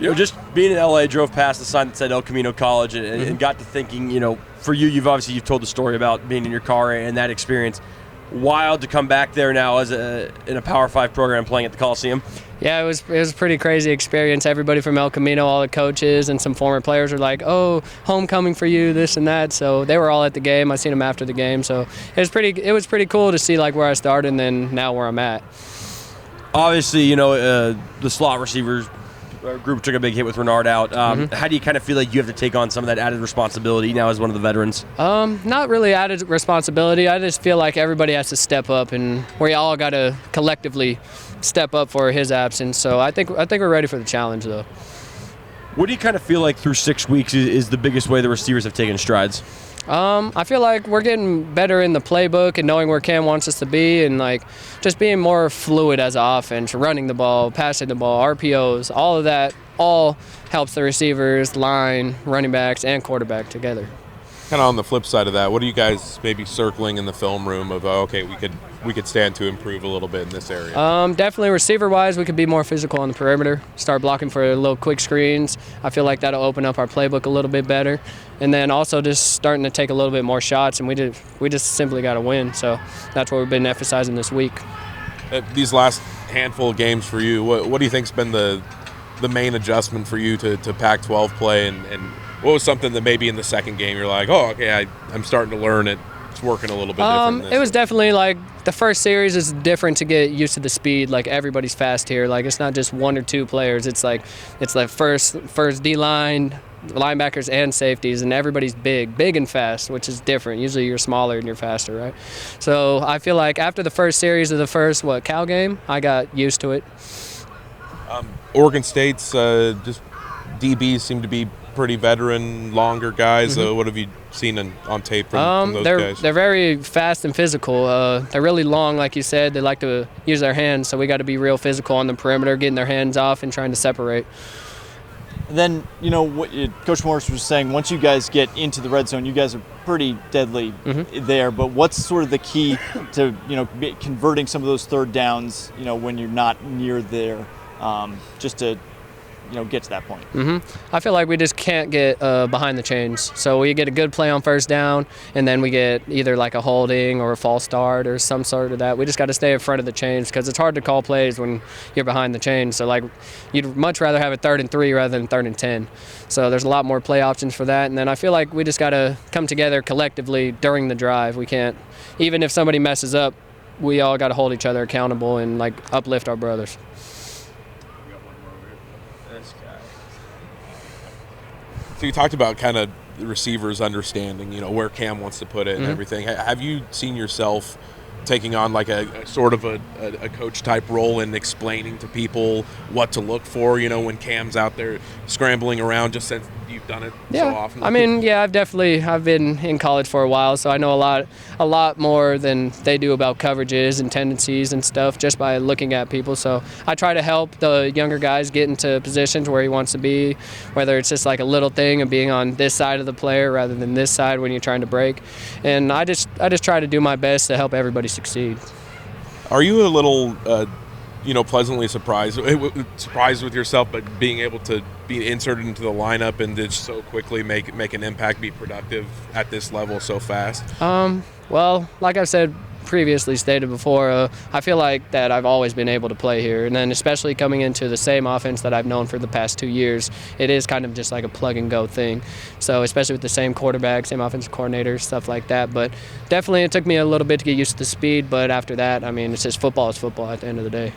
Just being in LA, drove past the sign that said El Camino College and got to thinking, for you, you've told the story about being in your car and that experience. Wild to come back there now as in a Power 5 program playing at the Coliseum. Yeah, it was a pretty crazy experience. Everybody from El Camino, all the coaches and some former players were like, "Oh, homecoming for you, this and that." So they were all at the game. I seen them after the game. So it was pretty cool to see like where I started and then now where I'm at. Obviously, the slot receivers group took a big hit with Renard out. How do you kind of feel like you have to take on some of that added responsibility now as one of the veterans? Not really added responsibility. I just feel like everybody has to step up, and we all got to collectively step up for his absence. So I think we're ready for the challenge, though. What do you kind of feel like through 6 weeks is the biggest way the receivers have taken strides? I feel like we're getting better in the playbook and knowing where Cam wants us to be, and like just being more fluid as an offense, running the ball, passing the ball, RPOs, all of that all helps the receivers, line, running backs, and quarterback together. Kind of on the flip side of that, what are you guys maybe circling in the film room of, okay, we could stand to improve a little bit in this area? Definitely receiver-wise, we could be more physical on the perimeter, start blocking for little quick screens. I feel like that'll open up our playbook a little bit better. And then also just starting to take a little bit more shots, and we just simply got to win. So that's what we've been emphasizing this week. These last handful of games for you, what do you think's been the main adjustment for you to Pac-12 play, and what was something that maybe in the second game you're like, oh, okay, I'm starting to learn it. It's working a little bit different. It was definitely like the first series is different to get used to the speed. Like everybody's fast here. Like it's not just one or two players. It's like first D-line, linebackers and safeties, and everybody's big and fast, which is different. Usually you're smaller and you're faster, right? So I feel like after the first series of the first Cal game, I got used to it. Oregon State's just DBs seem to be pretty veteran, longer guys. What have you seen on tape from those guys? They're very fast and physical. They're really long, like you said. They like to use their hands, so we got to be real physical on the perimeter, getting their hands off and trying to separate. And then, what Coach Morris was saying, once you guys get into the red zone, you guys are pretty deadly there. But what's sort of the key to, converting some of those third downs, when you're not near there, just to get to that point? I feel like we just can't get behind the chains. So we get a good play on first down, and then we get either like a holding or a false start or some sort of that. We just got to stay in front of the chains because it's hard to call plays when you're behind the chains. So like you'd much rather have a 3rd and 3 rather than 3rd and 10. So there's a lot more play options for that. And then I feel like we just got to come together collectively during the drive. We can't, even if somebody messes up, we all got to hold each other accountable and like uplift our brothers. So you talked about kind of the receivers understanding, where Cam wants to put it and everything. Have you seen yourself taking on like a sort of a coach type role in explaining to people what to look for, when Cam's out there scrambling around, just since you've done it so often? I mean, yeah, I've been in college for a while, so I know a lot more than they do about coverages and tendencies and stuff just by looking at people. So I try to help the younger guys get into positions where he wants to be, whether it's just like a little thing of being on this side of the player rather than this side when you're trying to break. And I just try to do my best to help everybody succeed. Are you a little pleasantly surprised with yourself, but being able to be inserted into the lineup and just so quickly make an impact, be productive at this level so fast? Well, like I've said previously stated before, I feel like that I've always been able to play here, and then especially coming into the same offense that I've known for the past 2 years, it is kind of just like a plug and go thing. So especially with the same quarterback, same offensive coordinator, stuff like that. But definitely it took me a little bit to get used to the speed, but after that, I mean, it's just football is football at the end of the day.